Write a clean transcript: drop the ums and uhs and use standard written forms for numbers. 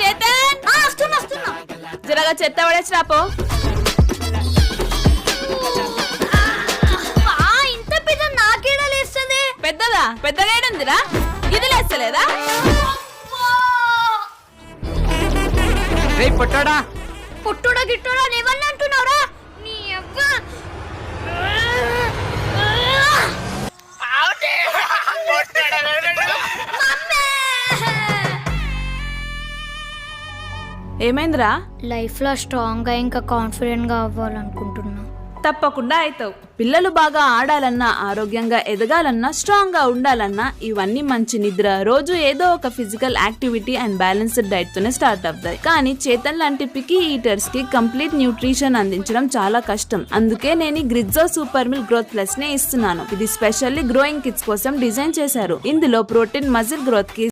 చేతన్ జరగా చెత్త పడేసి రాపో. ఇంత పెద్ద నాకేడా లేస్తుంది. పెద్దగా ఏడుందిరా, ఇది లేస్తలేదా? పుట్టుడా గిట్టుడా నీవన్నీ అంటున్నావురా. నీ ఏమైందిరా? లైఫ్ లో స్ట్రాంగ్ గా ఇంకా కాన్ఫిడెంట్ గా అవ్వాలనుకుంటున్నా. తప్పకుండా అవుతావు. పిల్లలు బాగా ఆడాలన్నా, ఆరోగ్యంగా ఎదగాలన్నా, స్ట్రాంగ్ గా ఉండాలన్నా ఇవన్నీ మంచి నిద్ర, రోజు ఏదో ఒక physical activity and balanced diet తోనే స్టార్ట్ అవుతాయి. కానీ చేతన్ లాంటి పికీ ఈటర్స్ కి కంప్లీట్ న్యూట్రిషన్ అందించడం చాలా కష్టం. అందుకే నేను గ్రిడ్జో సూపర్ మిల్క్ గ్రోత్ ప్లస్ నే ఇస్తున్నాను. ఇది స్పెషల్లీ గ్రోయింగ్ కిడ్స్ కోసం డిజైన్ చేశారు. ఇందులో ప్రోటీన్, మజిల్ గ్రోత్ కి